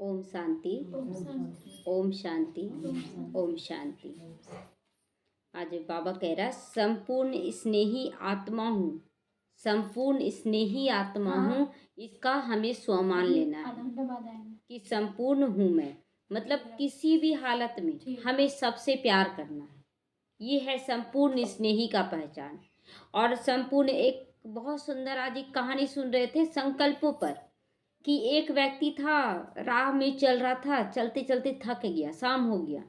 ओम शांति। ओम शांति। ओम शांति। आज बाबा कह रहा संपूर्ण स्नेही आत्मा हूँ, संपूर्ण स्नेही आत्मा हूँ। इसका हमें स्वमान लेना है कि संपूर्ण हूँ मैं, मतलब किसी भी हालत में हमें सबसे प्यार करना है। ये है संपूर्ण स्नेही का पहचान। और संपूर्ण एक बहुत सुंदर आज एक कहानी सुन रहे थे संकल्पों पर, कि एक व्यक्ति था, राह में चल रहा था, चलते चलते थक गया, शाम हो गया।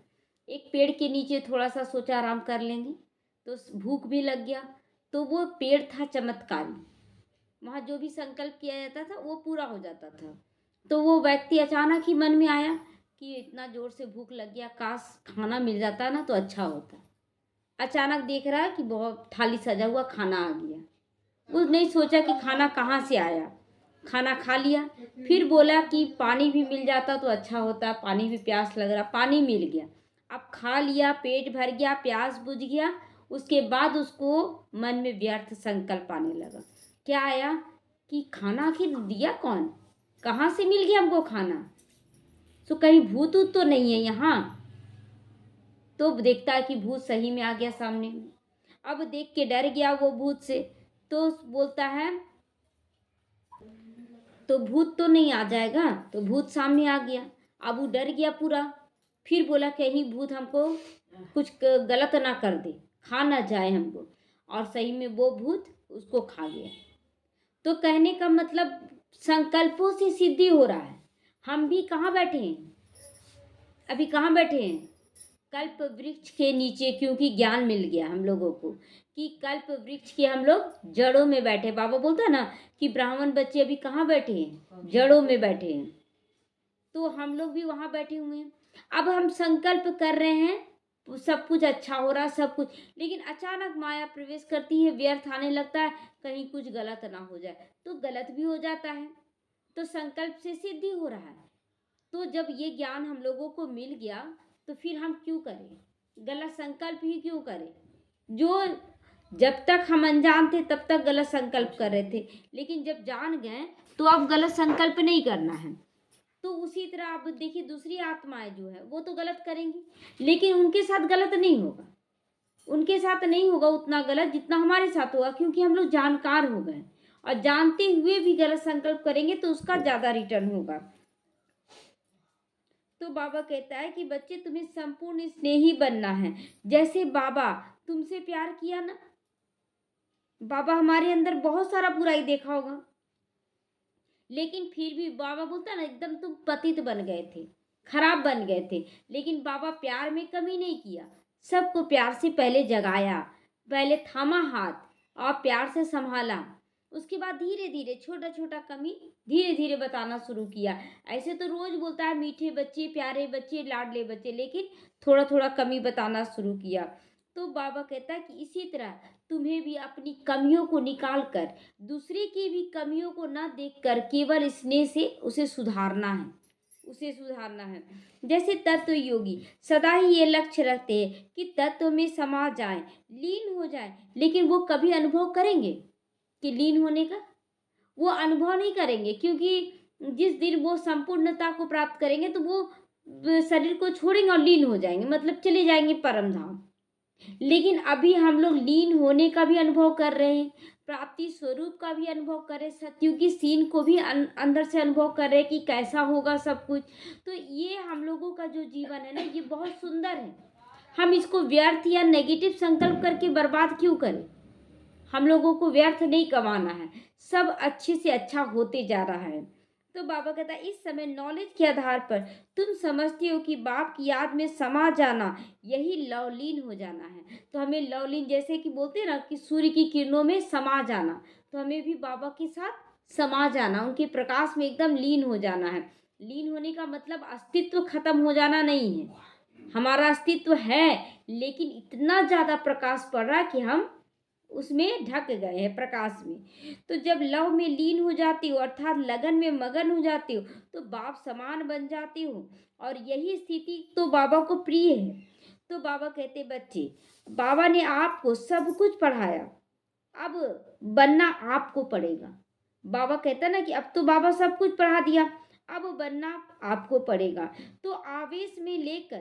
एक पेड़ के नीचे थोड़ा सा सोचा आराम कर लेंगे, तो भूख भी लग गया। तो वो पेड़ था चमत्कारी, वहाँ जो भी संकल्प किया जाता था वो पूरा हो जाता था। तो वो व्यक्ति अचानक ही मन में आया कि इतना जोर से भूख लग गया, काश खाना मिल जाता ना तो अच्छा होता। अचानक देख रहा है कि बहुत थाली सजा हुआ खाना आ गया। उसने सोचा कि खाना कहाँ से आया, खाना खा लिया। फिर बोला कि पानी भी मिल जाता तो अच्छा होता, पानी भी प्यास लग रहा, पानी मिल गया। अब खा लिया, पेट भर गया, प्यास बुझ गया। उसके बाद उसको मन में व्यर्थ संकल्प आने लगा। क्या आया कि खाना आखिर दिया कौन, कहाँ से मिल गया हमको खाना, तो कहीं भूत ऊत तो नहीं है यहाँ। तो देखता है कि भूत सही में आ गया सामने। अब देख के डर गया वो भूत से, तो बोलता है तो भूत तो नहीं आ जाएगा, तो भूत सामने आ गया। अब वो डर गया पूरा। फिर बोला कहीं भूत हमको कुछ गलत ना कर दे, खा ना जाए हमको। और सही में वो भूत उसको खा गया। तो कहने का मतलब संकल्पों से सिद्धि हो रहा है। हम भी कहाँ बैठे हैं, अभी कहाँ बैठे हैं, कल्प वृक्ष के नीचे, क्योंकि ज्ञान मिल गया हम लोगों को कि कल्प वृक्ष के हम लोग जड़ों में बैठे। बाबा बोलता ना कि ब्राह्मण बच्चे अभी कहाँ बैठे हैं, जड़ों में बैठे हैं। तो हम लोग भी वहाँ बैठे हुए हैं। अब हम संकल्प कर रहे हैं, सब कुछ अच्छा हो रहा सब कुछ, लेकिन अचानक माया प्रवेश करती है, व्यर्थ आने लगता है, कहीं कुछ गलत ना हो जाए, तो गलत भी हो जाता है। तो संकल्प से सिद्धि हो रहा है। तो जब ये ज्ञान हम लोगों को मिल गया, तो फिर हम क्यों करें गलत संकल्प, ही क्यों करें। जो जब तक हम अनजान थे तब तक गलत संकल्प कर रहे थे, लेकिन जब जान गए तो अब गलत संकल्प नहीं करना है। तो उसी तरह अब देखिए दूसरी आत्माएं जो है वो तो गलत करेंगी, लेकिन उनके साथ गलत नहीं होगा, उनके साथ नहीं होगा उतना गलत जितना हमारे साथ होगा, क्योंकि हम लोग जानकार हो गए। और जानते हुए भी गलत संकल्प करेंगे तो उसका ज्यादा रिटर्न होगा। तो बाबा कहता है कि बच्चे तुम्हें संपूर्ण स्नेही बनना है। जैसे बाबा तुमसे प्यार किया ना, बाबा हमारे अंदर बहुत सारा बुराई देखा होगा, लेकिन फिर भी बाबा बोलता है ना एकदम तुम पतित बन गए थे, खराब बन गए थे, लेकिन बाबा प्यार में कमी नहीं किया। सबको प्यार से पहले जगाया, पहले थामा हाथ और प्यार से संभाला। उसके बाद धीरे धीरे छोटा छोटा कमी धीरे धीरे बताना शुरू किया। ऐसे तो रोज बोलता है मीठे बच्चे, प्यारे बच्चे, लाडले बच्चे, लेकिन थोड़ा थोड़ा कमी बताना शुरू किया। तो बाबा कहता है कि इसी तरह तुम्हें भी अपनी कमियों को निकाल कर, दूसरे की भी कमियों को ना देखकर केवल स्नेह से उसे सुधारना है, उसे सुधारना है। जैसे तत्व योगी सदा ही ये लक्ष्य रखते हैं कि तत्व में समा जाए, लीन हो जाए, लेकिन वो कभी अनुभव करेंगे कि लीन होने का, वो अनुभव नहीं करेंगे, क्योंकि जिस दिन वो संपूर्णता को प्राप्त करेंगे तो वो शरीर को छोड़ेंगे और लीन हो जाएंगे, मतलब चले जाएंगे परम धाम। लेकिन अभी हम लोग लीन होने का भी अनुभव कर रहे हैं, प्राप्ति स्वरूप का भी अनुभव कर रहे हैं, सत्युग की सीन को भी अंदर से अनुभव कर रहे हैं कि कैसा होगा सब कुछ। तो ये हम लोगों का जो जीवन है ना, ये बहुत सुंदर है। हम इसको व्यर्थ या नेगेटिव संकल्प करके बर्बाद क्यों करें। हम लोगों को व्यर्थ नहीं कमाना है, सब अच्छे से अच्छा होते जा रहा है। तो बाबा कहता है इस समय नॉलेज के आधार पर तुम समझते हो कि बाप की याद में समा जाना यही लवलीन हो जाना है। तो हमें लवलीन, जैसे कि बोलते हैं ना कि सूर्य की किरणों में समा जाना, तो हमें भी बाबा के साथ समा जाना, उनके प्रकाश में एकदम लीन हो जाना है। लीन होने का मतलब अस्तित्व खत्म हो जाना नहीं है, हमारा अस्तित्व है, लेकिन इतना ज़्यादा प्रकाश पड़ रहा है कि हम उसमें ढक गए हैं प्रकाश में। तो जब लव में लीन हो जाती हो, अर्थात लगन में मगन हो जाती हो, तो बाप समान बन जाती हो, और यही स्थिति तो बाबा को प्रिय है। तो बाबा कहते बच्चे, बाबा ने आपको सब कुछ पढ़ाया, अब बनना आपको पड़ेगा। बाबा कहता ना कि अब तो बाबा सब कुछ पढ़ा दिया, अब बनना आपको पड़ेगा। तो आवेश में लेकर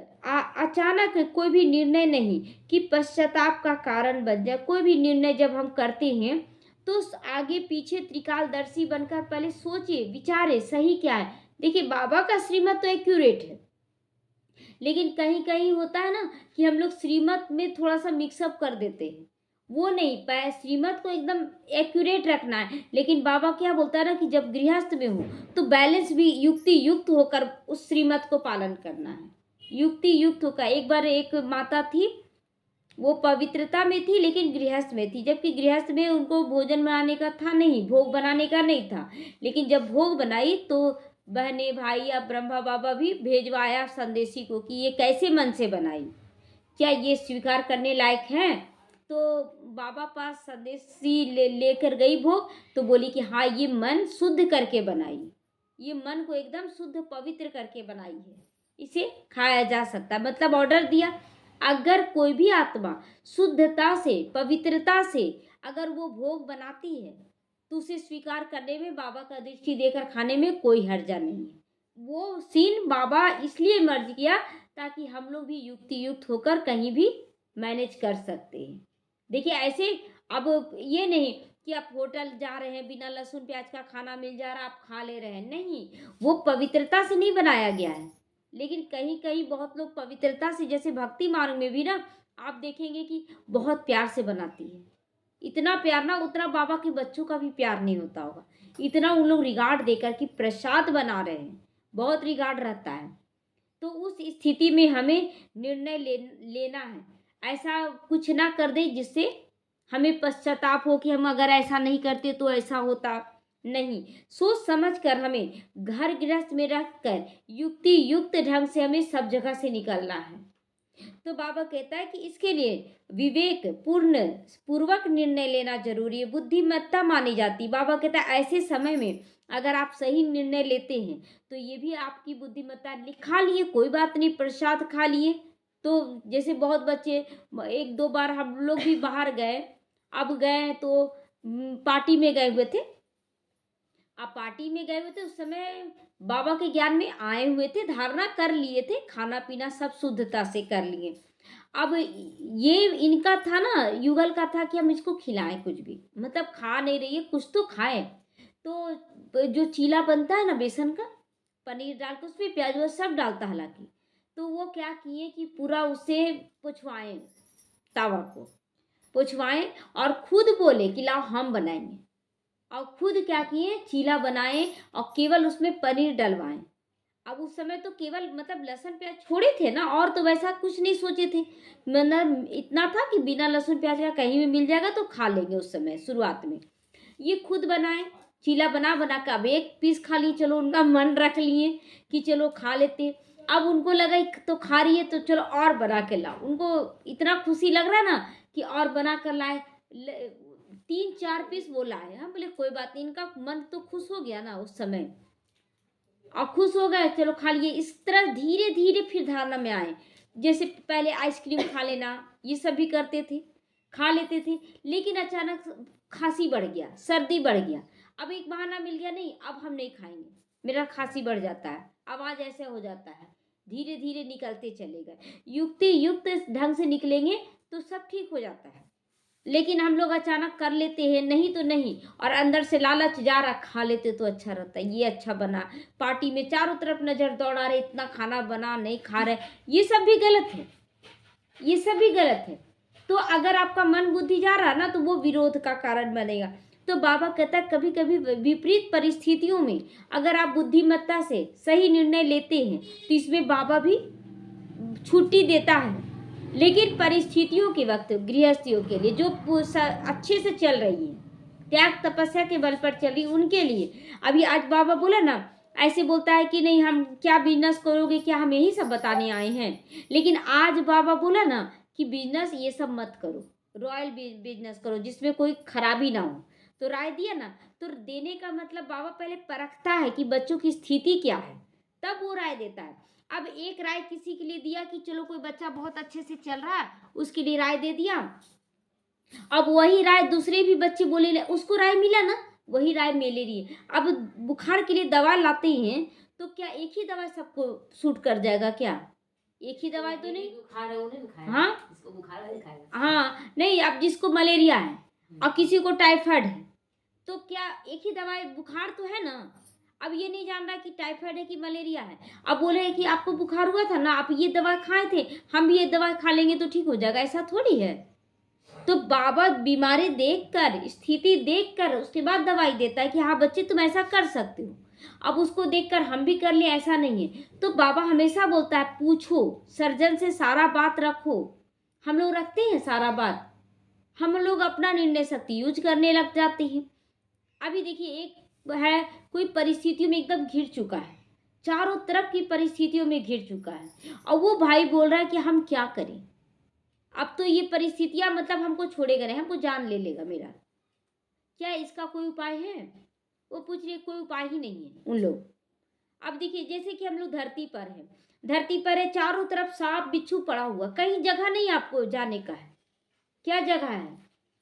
अचानक कोई भी निर्णय नहीं कि पश्चाताप का कारण बन जाए। कोई भी निर्णय जब हम करते हैं तो आगे पीछे त्रिकालदर्शी बनकर पहले सोचिए, विचारे सही क्या है। देखिए, बाबा का श्रीमत तो एक्यूरेट है, लेकिन कहीं कहीं होता है ना कि हम लोग श्रीमत में थोड़ा सा मिक्सअप कर देते हैं। वो नहीं पाए, श्रीमत को एकदम एक्यूरेट रखना है। लेकिन बाबा क्या बोलता है ना कि जब गृहस्थ में हो तो बैलेंस भी युक्ति युक्त होकर उस श्रीमत को पालन करना है। युक्ति युक्त होकर, एक बार एक माता थी, वो पवित्रता में थी लेकिन गृहस्थ में थी, जबकि गृहस्थ में उनको भोजन बनाने का था नहीं, भोग बनाने का नहीं था। लेकिन जब भोग बनाई तो बहने भाई या ब्रह्मा बाबा भी भेजवाया संदेशी को कि ये कैसे मन से बनाई, क्या ये स्वीकार करने लायक है। तो बाबा पास संदेशी लेकर गई भोग, तो बोली कि हाँ, ये मन शुद्ध करके बनाई, ये मन को एकदम शुद्ध पवित्र करके बनाई है, इसे खाया जा सकता। मतलब ऑर्डर दिया, अगर कोई भी आत्मा शुद्धता से, पवित्रता से अगर वो भोग बनाती है तो उसे स्वीकार करने में, बाबा का दृष्टि देकर खाने में कोई हर्जा नहीं है। वो सीन बाबा इसलिए मर्ज किया ताकि हम लोग भी युक्ति युक्त होकर कहीं भी मैनेज कर सकते हैं। देखिए, ऐसे अब ये नहीं कि आप होटल जा रहे हैं, बिना लहसुन प्याज का खाना मिल जा रहा है, आप खा ले रहे हैं, नहीं, वो पवित्रता से नहीं बनाया गया है। लेकिन कहीं कहीं बहुत लोग पवित्रता से, जैसे भक्ति मार्ग में भी ना आप देखेंगे कि बहुत प्यार से बनाती है। इतना प्यार ना, उतना बाबा के बच्चों का भी प्यार नहीं होता होगा। इतना उन लोग रिगार्ड देकर कि प्रसाद बना रहे हैं, बहुत रिगार्ड रहता है। तो उस स्थिति में हमें निर्णय लेना है, ऐसा कुछ ना कर दे जिससे हमें पश्चाताप हो कि हम अगर ऐसा नहीं करते तो ऐसा होता। नहीं, सोच समझ कर हमें घर गृहस्थ में रखकर युक्ति युक्त ढंग से हमें सब जगह से निकलना है। तो बाबा कहता है कि इसके लिए विवेक पूर्वक निर्णय लेना जरूरी है, बुद्धिमत्ता मानी जाती। बाबा कहता है ऐसे समय में अगर आप सही निर्णय लेते हैं तो ये भी आपकी बुद्धिमत्ता। खा लिए, कोई बात नहीं, प्रसाद खा लिए। तो जैसे बहुत बच्चे, एक दो बार हम लोग भी बाहर गए, अब गए तो पार्टी में गए हुए थे। आप पार्टी में गए हुए थे, उस समय बाबा के ज्ञान में आए हुए थे, धारणा कर लिए थे, खाना पीना सब शुद्धता से कर लिए। अब ये इनका था ना, युगल का था कि हम इसको खिलाएं कुछ भी, मतलब खा नहीं रही है, कुछ तो खाएं। तो जो चीला बनता है ना बेसन का, पनीर डाल के उसमें प्याज वो सब डालता हालांकि, तो वो क्या किए कि पूरा उसे पुछवाएं, तावा को पुछवाएं और खुद बोले कि लाओ हम बनाएंगे। और खुद क्या किए, चीला बनाए और केवल उसमें पनीर डलवाएं। अब उस समय तो केवल मतलब लहसुन प्याज छोड़े थे ना, और तो वैसा कुछ नहीं सोचे थे। मतलब इतना था कि बिना लहसुन प्याज का कहीं भी मिल जाएगा तो खा लेंगे। उस समय शुरुआत में ये खुद बनाए, चीला बना बना कर अब एक पीस खा लिए, चलो उनका मन रख लिए कि चलो खा लेते। अब उनको लगा तो खा रही है तो चलो और बना के लाओ। उनको इतना खुशी लग रहा ना कि और बना कर लाए, 3-4 पीस वो लाए। हम बोले कोई बात नहीं, इनका मन तो खुश हो गया ना उस समय, और खुश हो गए, चलो खा लिए। इस तरह धीरे धीरे फिर धारणा में आए। जैसे पहले आइसक्रीम खा लेना, ये सब भी करते थे, खा लेते थे। लेकिन अचानक खांसी बढ़ गया, सर्दी बढ़ गया, अब एक बहाना मिल गया, नहीं अब हम नहीं खाएंगे, मेरा खांसी बढ़ जाता है, आवाज ऐसे हो जाता है। धीरे धीरे निकलते चले गए, युक्ति युक्त ढंग से निकलेंगे तो सब ठीक हो जाता है। लेकिन हम लोग अचानक कर लेते हैं, नहीं तो नहीं, और अंदर से लालच जा रहा, खा लेते तो अच्छा रहता है, ये अच्छा बना। पार्टी में चारों तरफ नजर दौड़ा रहे, इतना खाना बना, नहीं खा रहे, ये सब भी गलत है, ये सब भी गलत है। तो अगर आपका मन बुद्धि जा रहा ना तो वो विरोध का कारण बनेगा। तो बाबा कहता है कभी कभी विपरीत परिस्थितियों में अगर आप बुद्धिमत्ता से सही निर्णय लेते हैं तो इसमें बाबा भी छुट्टी देता है। लेकिन परिस्थितियों के वक्त गृहस्थियों के लिए जो अच्छे से चल रही है, त्याग तपस्या के बल पर चल रही, उनके लिए अभी आज बाबा बोला ना, ऐसे बोलता है कि नहीं हम क्या बिजनेस करोगे, क्या हम यही सब बताने आए हैं। लेकिन आज बाबा बोला ना कि बिजनेस ये सब मत करो, रॉयल बिजनेस करो जिसमें कोई खराबी ना हो। तो राय दिया ना, तो देने का मतलब बाबा पहले परखता है कि बच्चों की स्थिति क्या है, तब वो राय देता है। अब एक राय किसी के लिए दिया कि चलो कोई बच्चा बहुत अच्छे से चल रहा है, उसके लिए राय दे दिया। अब वही राय दूसरे भी बच्चे बोले, उसको राय मिला ना, वही राय मैं ले रही है। अब बुखार के लिए दवा लाते हैं तो तो क्या एक ही दवाई सबको सूट कर जाएगा क्या? एक ही दवाई तो नहीं। बुखार है उन्हें भी खाएगा, हाँ जिसको बुखार है वही खाएगा। हाँ, नहीं, अब जिसको मलेरिया है और किसी को टाइफाइड है, तो क्या एक ही दवाई? बुखार तो है ना। अब ये नहीं जान रहा कि टाइफाइड है कि मलेरिया है। अब बोले कि आपको बुखार हुआ था ना, आप ये दवा खाए थे, हम भी ये दवा खा लेंगे तो ठीक हो जाएगा, ऐसा थोड़ी है। तो बाबा बीमारी देखकर, स्थिति देखकर उसके बाद दवाई देता है कि हाँ बच्चे तुम ऐसा कर सकते हो। अब उसको देखकर हम भी कर लें ऐसा नहीं है। तो बाबा हमेशा बोलता है पूछो, सर्जन से सारा बात रखो। हम लोग रखते हैं सारा बात, हम लोग अपना निर्णय शक्ति यूज करने लग जाते हैं। अभी देखिए, एक है कोई परिस्थितियों में एकदम घिर चुका है, चारों तरफ की परिस्थितियों में घिर चुका है, और वो भाई बोल रहा है कि हम क्या करें। अब तो ये परिस्थितियां मतलब हमको छोड़ेगा नहीं, हमको जान ले लेगा मेरा, क्या इसका कोई उपाय है? वो पूछ रही कोई उपाय ही नहीं है उन लोग। अब देखिए, जैसे कि हम लोग धरती पर हैं, धरती पर है, चारों तरफ सांप बिच्छू पड़ा हुआ, कहीं जगह नहीं आपको जाने का है। क्या जगह है?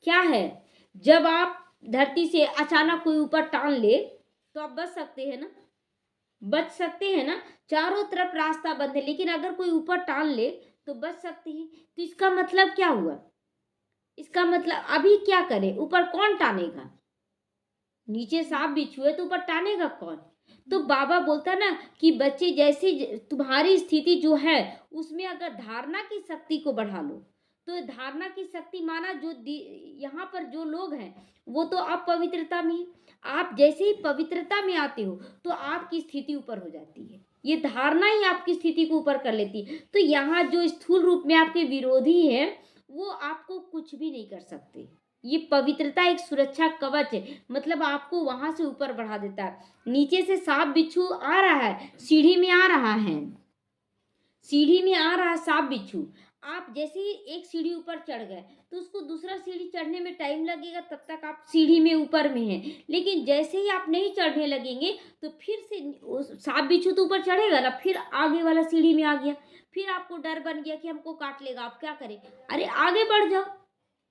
क्या है? जब आप धरती से अचानक कोई ऊपर टान ले तो आप बच सकते हैं ना, बच सकते हैं ना। चारों तरफ रास्ता बंद है, लेकिन अगर कोई ऊपर टान ले तो बच सकते हैं। तो इसका मतलब क्या हुआ? इसका मतलब अभी क्या करें? ऊपर कौन टानेगा? नीचे सांप बिच्छू है तो ऊपर टानेगा कौन? तो बाबा बोलता ना कि बच्चे, जैसी तुम्हारी स्थिति जो है उसमें अगर धारणा की शक्ति को बढ़ा लो, तो धारणा की शक्ति माना जो यहाँ पर जो लोग हैं वो तो अपवित्रता में है। आप जैसे ही पवित्रता में आते हो तो आपकी स्थिति ऊपर हो जाती है। ये धारणा ही आपकी स्थिति को ऊपर कर लेती है। तो यहाँ जो स्थूल रूप में आपके विरोधी है वो आपको कुछ भी नहीं कर सकते। ये पवित्रता एक सुरक्षा कवच है, मतलब आपको वहां से ऊपर बढ़ा देता है। नीचे से सांप बिच्छू आ रहा है, सीढ़ी में आ रहा है, सीढ़ी में आ रहा है सांप बिच्छू। आप जैसे ही एक सीढ़ी ऊपर चढ़ गए तो उसको दूसरा सीढ़ी चढ़ने में टाइम लगेगा, तब तक आप सीढ़ी में ऊपर में हैं। लेकिन जैसे ही आप नहीं चढ़ने लगेंगे तो फिर से सांप बिच्छू तो ऊपर चढ़ेगा ना, फिर आगे वाला सीढ़ी में आ गया, फिर आपको डर बन गया कि हमको काट लेगा, आप क्या करें? अरे आगे बढ़ जाओ।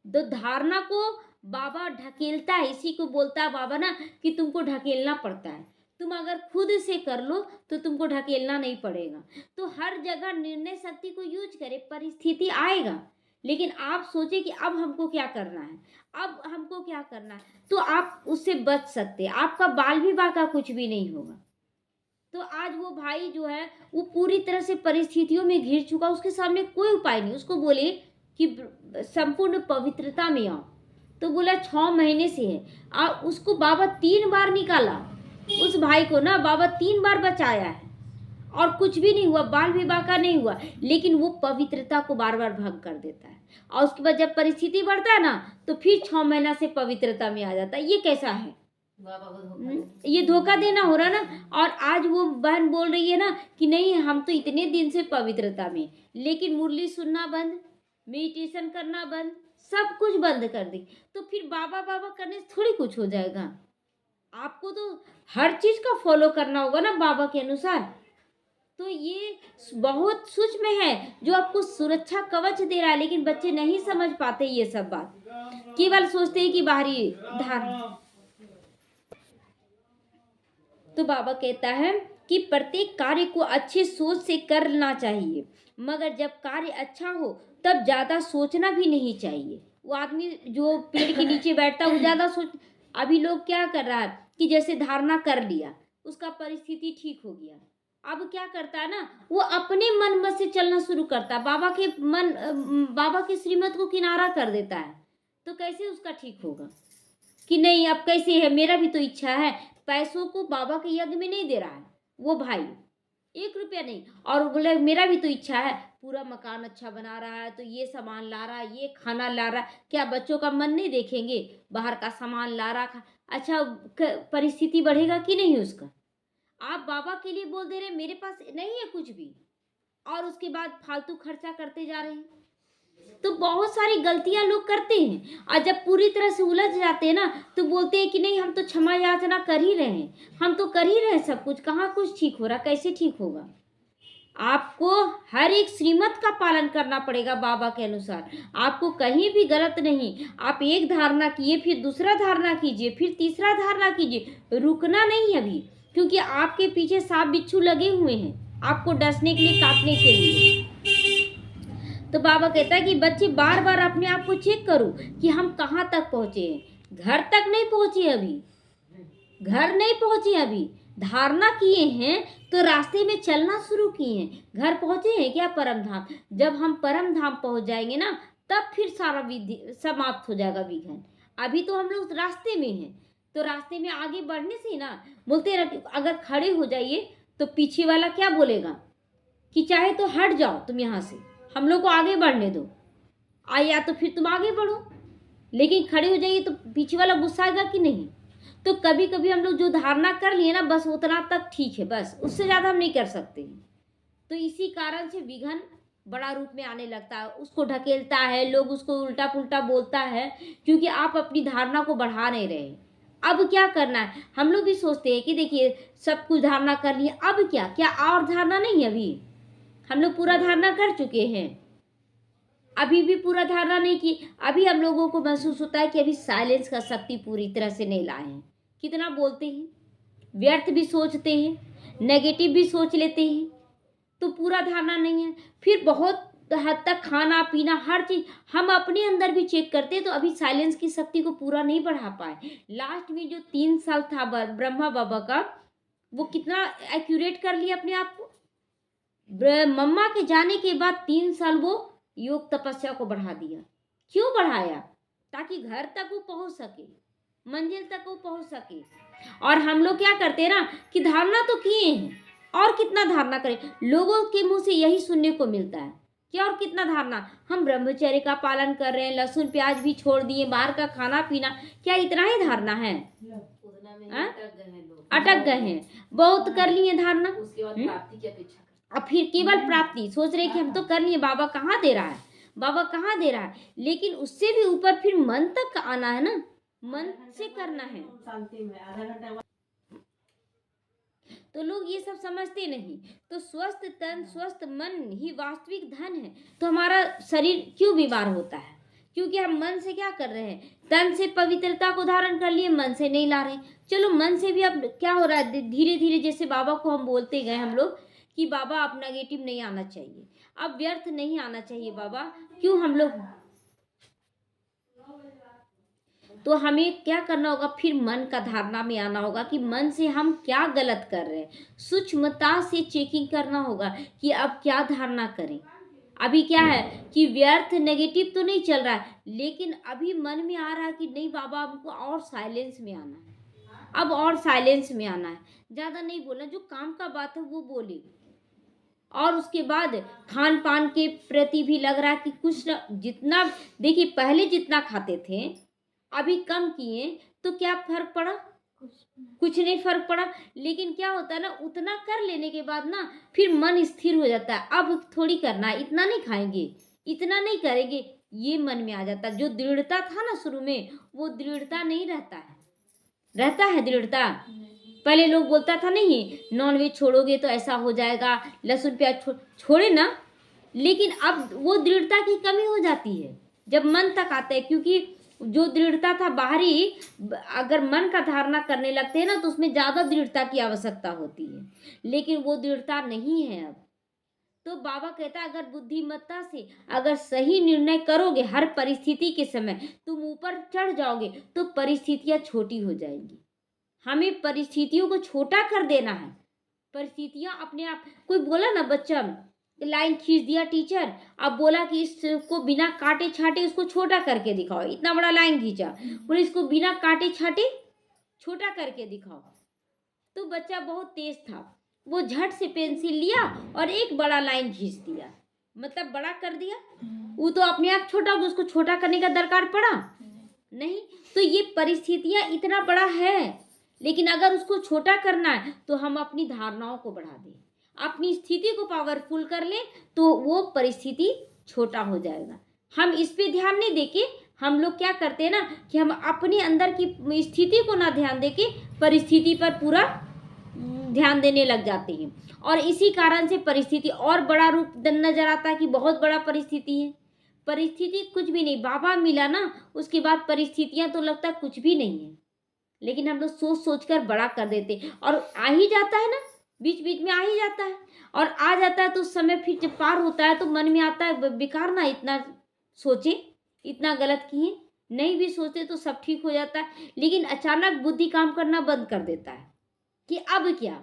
तो धारणा को बाबा ढकेलता है, इसी को बोलता है बाबा ना कि तुमको ढकेलना पड़ता है। तुम अगर खुद से कर लो तो तुमको ढकेलना नहीं पड़ेगा। तो हर जगह निर्णय शक्ति को यूज करे, परिस्थिति आएगा, लेकिन आप सोचे कि अब हमको क्या करना है, अब हमको क्या करना है, तो आप उससे बच सकते हैं। आपका बाल विवाह का कुछ भी नहीं होगा। तो आज वो भाई जो है वो पूरी तरह से परिस्थितियों में घिर चुका, उसके सामने कोई उपाय नहीं। उसको बोले कि संपूर्ण पवित्रता में आओ, तो बोला 6 महीने से है। उसको बाबा 3 बार निकाला, उस भाई को ना बाबा 3 बार बचाया है और कुछ भी नहीं हुआ, बाल विवाह का नहीं हुआ। लेकिन वो पवित्रता को बार बार भंग कर देता है, और उसके बाद जब परिस्थिति बढ़ता है ना तो फिर 6 महीना से पवित्रता में आ जाता है। ये कैसा है? ये धोखा देना हो रहा ना। और आज वो बहन बोल रही है ना कि नहीं हम तो इतने दिन से पवित्रता में, लेकिन मुरली सुनना बंद, मेडिटेशन करना बंद, सब कुछ बंद कर दी, तो फिर बाबा बाबा करने से थोड़ी कुछ हो जाएगा। आपको तो हर चीज का फॉलो करना होगा ना बाबा के अनुसार। तो ये बहुत सूक्ष्म है जो आपको सुरक्षा कवच दे रहा है, लेकिन बच्चे नहीं समझ पाते ये सब बात, केवल सोचते हैं कि बाहरी धारण। तो बाबा कहता है कि प्रत्येक कार्य को अच्छी सोच से करना चाहिए, मगर जब कार्य अच्छा हो तब ज़्यादा सोचना भी नहीं चाहिए। वो आदमी जो पेड़ के नीचे बैठता है वो ज़्यादा सोच। अभी लोग क्या कर रहा है कि जैसे धारणा कर लिया, उसका परिस्थिति ठीक हो गया, अब क्या करता है ना वो अपने मन मत से चलना शुरू करता है, बाबा के श्रीमत को किनारा कर देता है। तो कैसे उसका ठीक होगा कि नहीं अब कैसे है, मेरा भी तो इच्छा है। पैसों को बाबा के यज्ञ में नहीं दे रहा है वो भाई, 1 रुपया नहीं, और बोले मेरा भी तो इच्छा है, पूरा मकान अच्छा बना रहा है तो ये सामान ला रहा है, ये खाना ला रहा है, क्या बच्चों का मन नहीं देखेंगे? बाहर का सामान ला रहा, अच्छा परिस्थिति बढ़ेगा कि नहीं उसका? आप बाबा के लिए बोल दे रहे मेरे पास नहीं है कुछ भी, और उसके बाद फालतू खर्चा करते जा रहे हैं। तो बहुत सारी गलतियां लोग करते हैं, और जब पूरी तरह से उलझ जाते हैं ना तो बोलते हैं कि नहीं हम तो क्षमा याचना कर ही रहे हैं, हम तो कर ही रहे हैं सब कुछ, कहाँ कुछ ठीक हो रहा, कैसे ठीक होगा? आपको हर एक श्रीमत का पालन करना पड़ेगा बाबा के अनुसार। आपको कहीं भी गलत नहीं, आप एक धारणा किए फिर दूसरा धारणा कीजिए, फिर तीसरा धारणा कीजिए, रुकना नहीं अभी। क्योंकि आपके पीछे सांप बिच्छू लगे हुए हैं आपको डसने के लिए, काटने के लिए। तो बाबा कहता है कि बच्चे बार बार अपने आप को चेक करो कि हम कहाँ तक पहुँचे हैं। घर तक नहीं पहुँचे अभी, घर नहीं पहुँचे अभी, धारणा किए हैं तो रास्ते में चलना शुरू किए हैं। घर पहुँचे हैं क्या? परम धाम। जब हम परम धाम पहुँच जाएंगे ना, तब फिर सारा विधि समाप्त हो जाएगा विघ्न। अभी तो हम लोग रास्ते में हैं, तो रास्ते में आगे बढ़ने से ना बोलते हैं, अगर खड़े हो जाइए तो पीछे वाला क्या बोलेगा कि चाहे तो हट जाओ तुम यहाँ से, हम लोग को आगे बढ़ने दो, या तो फिर तुम आगे बढ़ो। लेकिन खड़े हो जाइए तो पीछे वाला गुस्सा आएगा कि नहीं। तो कभी कभी हम लोग जो धारणा कर लिए ना, बस उतना तक ठीक है, बस उससे ज़्यादा हम नहीं कर सकते। तो इसी कारण से विघ्न बड़ा रूप में आने लगता है, उसको ढकेलता है, लोग उसको उल्टा पुल्टा बोलता है, क्योंकि आप अपनी धारणा को बढ़ा नहीं रहे। अब क्या करना है? हम लोग भी सोचते हैं कि देखिए सब कुछ धारणा कर लिए, अब क्या और धारणा नहीं है? अभी हम लोग पूरा धारणा कर चुके हैं, अभी भी पूरा धारणा नहीं की। अभी हम लोगों को महसूस होता है कि अभी साइलेंस का शक्ति पूरी तरह से नहीं लाए हैं। कितना बोलते हैं, व्यर्थ भी सोचते हैं, नेगेटिव भी सोच लेते हैं, तो पूरा धारणा नहीं है। फिर बहुत हद तक खाना पीना हर चीज हम अपने अंदर भी चेक करते हैं, तो अभी साइलेंस की शक्ति को पूरा नहीं बढ़ा पाए। लास्ट में जो 3 साल था ब्रह्मा बाबा का, वो कितना एक्यूरेट कर लिया अपने आप को। मम्मा के जाने के बाद 3 साल वो योग तपस्या को बढ़ा दिया। क्यों बढ़ाया? ताकि घर तक वो पहुंच सके, मंजिल तक वो पहुंच सके। और हम लोग क्या करते हैं ना कि धारणा तो किए हैं, और कितना धारणा करें? लोगों के मुंह से यही सुनने को मिलता है कि और कितना धारणा, हम ब्रह्मचर्य का पालन कर रहे हैं, लहसुन प्याज भी छोड़ दिए, बाहर का खाना पीना, क्या इतना ही धारणा है? उतना में हाँ? अटक गए हैं लोग, अटक गए हैं, बहुत कर लिए धारणा। उसके बाद प्राप्ति की अपेक्षा करते अब फिर केवल प्राप्ति सोच रहे कि हम तो कर लिए, बाबा कहाँ दे रहा है, बाबा कहाँ दे रहा है। लेकिन उससे भी ऊपर फिर मन तक आना है ना, मन से करना है। तो लोग ये सब समझते नहीं। तो स्वस्थ तन स्वस्थ मन ही वास्तविक धन है। तो हमारा शरीर क्यों बीमार होता है? क्योंकि हम मन से क्या कर रहे हैं? तन से पवित्रता को धारण कर लिए, मन से नहीं ला रहे। चलो मन से भी अब क्या हो रहा है, धीरे धीरे जैसे बाबा को हम बोलते गए हम लोग कि बाबा अब नेगेटिव नहीं आना चाहिए, अब व्यर्थ नहीं आना चाहिए बाबा। क्यों हम लोग, तो हमें क्या करना होगा? फिर मन का धारणा में आना होगा कि मन से हम क्या गलत कर रहे हैं। सूक्ष्मता से चेकिंग करना होगा कि अब क्या धारणा करें। अभी क्या है कि व्यर्थ नेगेटिव तो नहीं चल रहा है, लेकिन अभी मन में आ रहा है कि नहीं बाबा हमको और साइलेंस में आना है, अब और साइलेंस में आना है, ज़्यादा नहीं बोलना, जो काम का बात है वो बोले। और उसके बाद खान पान के प्रति भी लग रहा है कि कुछ न, जितना देखिए पहले जितना खाते थे अभी कम किए, तो क्या फर्क पड़ा? कुछ नहीं फर्क पड़ा। लेकिन क्या होता है ना, उतना कर लेने के बाद ना फिर मन स्थिर हो जाता है, अब थोड़ी करना है, इतना नहीं खाएंगे, इतना नहीं करेंगे, ये मन में आ जाता है। जो दृढ़ता था ना शुरू में, वो दृढ़ता नहीं रहता है। रहता है दृढ़ता? पहले लोग बोलता था नहीं नॉनवेज छोड़ोगे तो ऐसा हो जाएगा, लहसुन प्याज छोड़े ना, लेकिन अब वो दृढ़ता की कमी हो जाती है जब मन तक आता है। क्योंकि जो दृढ़ता था बाहरी, अगर मन का धारणा करने लगते हैं ना तो उसमें ज़्यादा दृढ़ता की आवश्यकता होती है, लेकिन वो दृढ़ता नहीं है अब। तो बाबा कहता है अगर बुद्धिमत्ता से अगर सही निर्णय करोगे हर परिस्थिति के समय, तुम ऊपर चढ़ जाओगे तो परिस्थितियाँ छोटी हो जाएंगी। हमें परिस्थितियों को छोटा कर देना है। परिस्थितियाँ अपने आप, कोई बोला ना बच्चा लाइन खींच दिया टीचर, अब बोला कि इसको बिना काटे छाटे उसको छोटा करके दिखाओ, इतना बड़ा लाइन खींचा, बोले इसको बिना काटे छाटे छोटा करके दिखाओ। तो बच्चा बहुत तेज था, वो झट से पेंसिल लिया और एक बड़ा लाइन खींच दिया, मतलब बड़ा कर दिया। वो तो अपने आप छोटा, उसको छोटा करने का दरकार पड़ा नहीं। तो ये परिस्थितियाँ इतना बड़ा है, लेकिन अगर उसको छोटा करना है तो हम अपनी धारणाओं को बढ़ा दें, अपनी स्थिति को पावरफुल कर लें, तो वो परिस्थिति छोटा हो जाएगा। हम इस पे ध्यान नहीं देके हम लोग क्या करते हैं ना कि हम अपने अंदर की स्थिति को ना ध्यान देके परिस्थिति पर पूरा ध्यान देने लग जाते हैं, और इसी कारण से परिस्थिति और बड़ा रूप नजर आता है कि बहुत बड़ा परिस्थिति है। परिस्थिति कुछ भी नहीं, बाबा मिला ना उसके बाद परिस्थितियां तो लगता कुछ भी नहीं है। लेकिन हम लोग सोच सोच कर बड़ा कर देते और आ ही जाता है ना, बीच बीच में आ ही जाता है। और आ जाता है तो उस समय फिर जब पार होता है तो मन में आता है बेकार ना इतना सोचे, इतना गलत किए। नहीं भी सोचे तो सब ठीक हो जाता है, लेकिन अचानक बुद्धि काम करना बंद कर देता है कि अब क्या,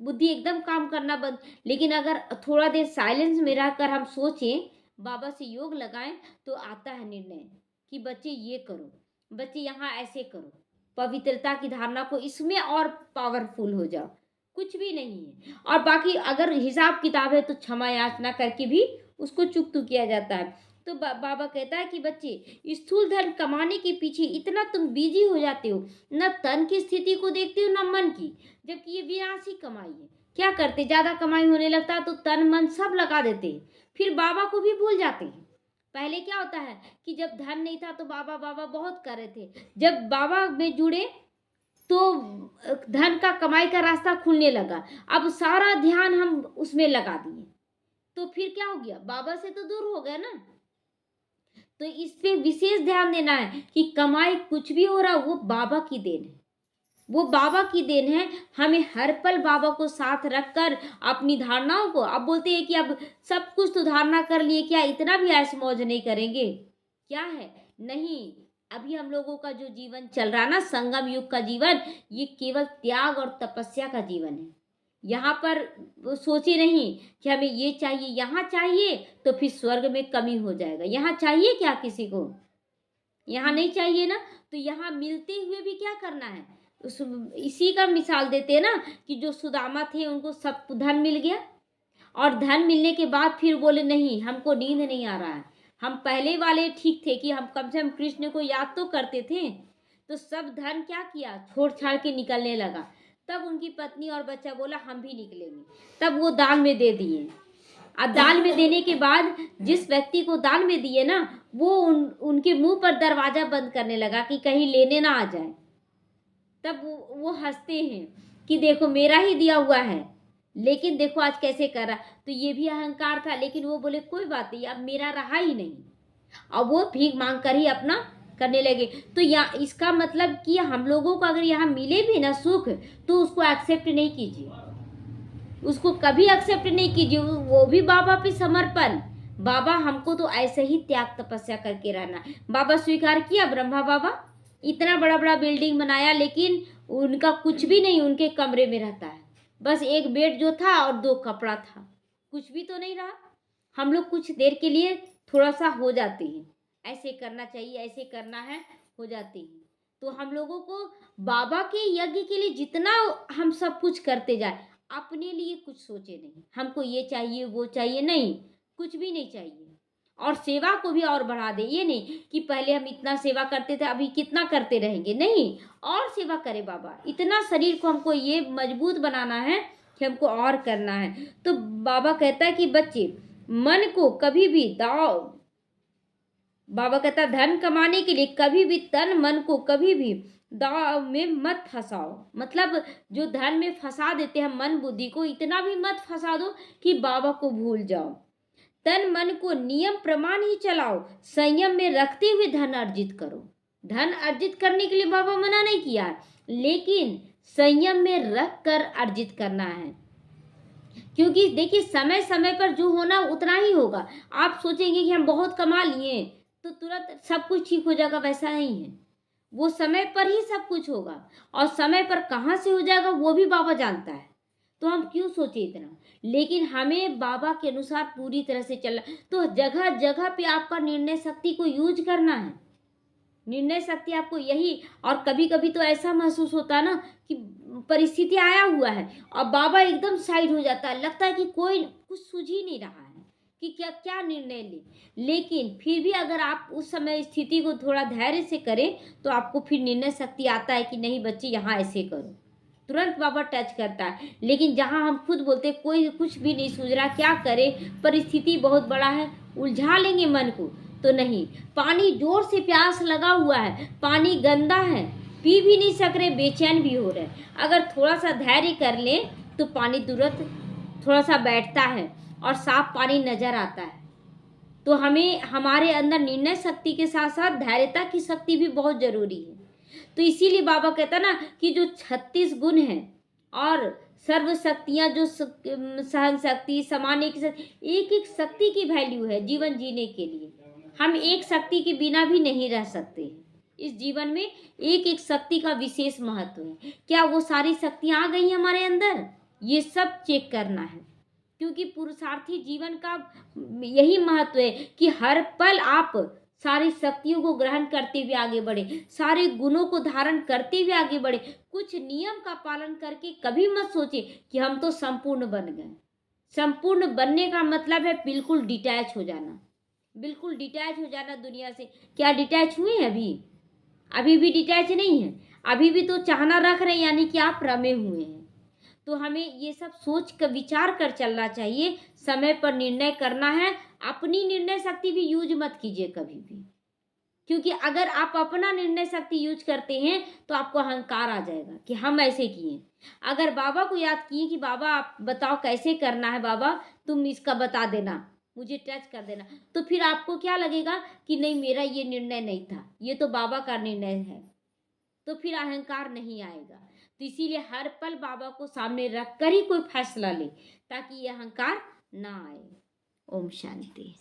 बुद्धि एकदम काम करना बंद। लेकिन अगर थोड़ा देर साइलेंस में रहकर हम सोचें, बाबा से योग लगाएं, तो आता है निर्णय कि बच्चे ये करो, बच्चे यहाँ ऐसे करो, पवित्रता की धारणा को इसमें और पावरफुल हो जाओ, कुछ भी नहीं है। और बाकी अगर हिसाब किताब है तो क्षमा याचना करके भी उसको चुकतू किया जाता है। तो बाबा कहता है कि बच्चे, स्थूल धन कमाने के पीछे इतना तुम बिजी हो जाते हो, न तन की स्थिति को देखते हो न मन की, जबकि ये विनाशी कमाई है। क्या करते, ज्यादा कमाई होने लगता है तो तन मन सब लगा देते हैं, फिर बाबा को भी भूल जाते हैं। पहले क्या होता है कि जब धन नहीं था तो बाबा बाबा बहुत कर रहे थे, जब बाबा में जुड़े तो धन का कमाई का रास्ता खुलने लगा, अब सारा ध्यान हम उसमें लगा दिए, तो फिर क्या हो गया, बाबा से तो दूर हो गया ना। तो इस पे विशेष ध्यान देना है कि कमाई कुछ भी हो रहा वो बाबा की देन है, वो बाबा की देन है। हमें हर पल बाबा को साथ रखकर अपनी धारणाओं को, अब बोलते हैं कि अब सब कुछ तो धारणा कर लिए, क्या इतना भी ऐश मौज नहीं करेंगे, क्या है, नहीं। अभी हम लोगों का जो जीवन चल रहा ना, संगम युग का जीवन, ये केवल त्याग और तपस्या का जीवन है। यहाँ पर वो सोचे नहीं कि हमें ये चाहिए, यहाँ चाहिए तो फिर स्वर्ग में कमी हो जाएगा। यहाँ चाहिए क्या किसी को, यहाँ नहीं चाहिए ना, तो यहाँ मिलते हुए भी क्या करना है। इसी का मिसाल देते हैं ना कि जो सुदामा थे उनको सब धन मिल गया, और धन मिलने के बाद फिर बोले नहीं हमको नींद नहीं आ रहा है, हम पहले वाले ठीक थे कि हम कम से कम कृष्ण को याद तो करते थे। तो सब धन क्या किया, छोड़ छाड़ के निकलने लगा। तब उनकी पत्नी और बच्चा बोला हम भी निकलेंगे, तब वो दान में दे दिए। अब दान में देने के बाद जिस व्यक्ति को दान में दिए ना, वो उनके मुंह पर दरवाजा बंद करने लगा कि कहीं लेने ना आ जाए। तब वो हंसते हैं कि देखो मेरा ही दिया हुआ है, लेकिन देखो आज कैसे कर रहा। तो ये भी अहंकार था, लेकिन वो बोले कोई बात नहीं, अब मेरा रहा ही नहीं, अब वो भीख मांग कर ही अपना करने लगे। तो यहाँ इसका मतलब कि हम लोगों को अगर यहाँ मिले भी ना सुख, तो उसको एक्सेप्ट नहीं कीजिए, उसको कभी एक्सेप्ट नहीं कीजिए, वो भी बाबा पे समर्पण। बाबा हमको तो ऐसे ही त्याग तपस्या करके रहना। बाबा स्वीकार किया, ब्रह्मा बाबा इतना बड़ा बड़ा बिल्डिंग बनाया, लेकिन उनका कुछ भी नहीं, उनके कमरे में रहता है, बस एक बेड जो था और 2 कपड़ा था, कुछ भी तो नहीं रहा। हम लोग कुछ देर के लिए थोड़ा सा हो जाते हैं, ऐसे करना चाहिए, ऐसे करना है, हो जाते हैं। तो हम लोगों को बाबा के यज्ञ के लिए जितना हम सब कुछ करते जाए, अपने लिए कुछ सोचे नहीं, हमको ये चाहिए वो चाहिए, नहीं, कुछ भी नहीं चाहिए। और सेवा को भी और बढ़ा दे, ये नहीं कि पहले हम इतना सेवा करते थे अभी कितना करते रहेंगे, नहीं, और सेवा करे बाबा। इतना शरीर को हमको ये मजबूत बनाना है कि हमको और करना है। तो बाबा कहता है कि बच्चे मन को कभी भी बाबा कहता है धन कमाने के लिए कभी भी तन मन को कभी भी दाव में मत फंसाओ। मतलब जो धन में फंसा देते हैं मन बुद्धि को, इतना भी मत फंसा दो कि बाबा को भूल जाओ। तन मन को नियम प्रमाण ही चलाओ, संयम में रखते हुए धन अर्जित करो। धन अर्जित करने के लिए बाबा मना नहीं किया, लेकिन संयम में रख कर अर्जित करना है। क्योंकि देखिए समय समय पर जो होना उतना ही होगा। आप सोचेंगे कि हम बहुत कमा लिए तो तुरंत सब कुछ ठीक हो जाएगा, वैसा नहीं है। वो समय पर ही सब कुछ होगा, और समय पर कहाँ से हो जाएगा वो भी बाबा जानता है। तो हम क्यों सोचे इतना, लेकिन हमें बाबा के अनुसार पूरी तरह से चलना। तो जगह जगह पे आपका निर्णय शक्ति को यूज करना है, निर्णय शक्ति आपको यही। और कभी कभी तो ऐसा महसूस होता है ना कि परिस्थिति आया हुआ है और बाबा एकदम साइड हो जाता है, लगता है कि कोई कुछ सूझ ही नहीं रहा है कि क्या क्या निर्णय ले। लेकिन फिर भी अगर आप उस समय स्थिति को थोड़ा धैर्य से करें तो आपको फिर निर्णय शक्ति आता है कि नहीं बच्चे यहाँ ऐसे करो, तुरंत बाबा टच करता है। लेकिन जहाँ हम खुद बोलते कोई कुछ भी नहीं सूझ रहा, क्या करे, परिस्थिति बहुत बड़ा है, उलझा लेंगे मन को, तो नहीं। पानी जोर से प्यास लगा हुआ है, पानी गंदा है, पी भी नहीं सक रहे, बेचैन भी हो रहे, अगर थोड़ा सा धैर्य कर लें तो पानी तुरंत थोड़ा सा बैठता है और साफ पानी नजर आता है। तो हमें हमारे अंदर निर्णय शक्ति के साथ साथ धैर्यता की शक्ति भी बहुत जरूरी है। तो इसीलिए बाबा कहता ना कि जो 36 गुण हैं और सर्व शक्तियाँ जो सहन शक्ति, समाने की शक्ति, एक एक शक्ति की वैल्यू है जीवन जीने के लिए। हम एक शक्ति के बिना भी नहीं रह सकते। इस जीवन में एक एक शक्ति का विशेष महत्व है। क्या वो सारी शक्तियाँ आ गई हमारे अंदर? ये सब चेक करना है, क्योंकि पुरुषार्थी जीवन का यही महत्व है कि हर पल आप सारी शक्तियों को ग्रहण करते हुए आगे बढ़े, सारे गुणों को धारण करते हुए आगे बढ़े। कुछ नियम का पालन करके कभी मत सोचे कि हम तो संपूर्ण बन गए। संपूर्ण बनने का मतलब है बिल्कुल डिटैच हो जाना, बिल्कुल डिटैच हो जाना दुनिया से। क्या डिटैच हुए हैं अभी? अभी भी डिटैच नहीं है, अभी भी तो चाहना रख रहे हैं, यानी कि आप रमे हुए हैं। तो हमें ये सब सोच कर विचार कर चलना चाहिए, समय पर निर्णय करना है। अपनी निर्णय शक्ति भी यूज मत कीजिए कभी भी, क्योंकि अगर आप अपना निर्णय शक्ति यूज करते हैं तो आपको अहंकार आ जाएगा कि हम ऐसे किए। अगर बाबा को याद किए कि बाबा आप बताओ कैसे करना है, बाबा तुम इसका बता देना, मुझे टच कर देना, तो फिर आपको क्या लगेगा कि नहीं मेरा ये निर्णय नहीं था, ये तो बाबा का निर्णय है। तो फिर अहंकार नहीं आएगा। तो इसीलिए हर पल बाबा को सामने रख कर ही कोई फैसला ले, ताकि ये अहंकार ना आए। ओम शांति।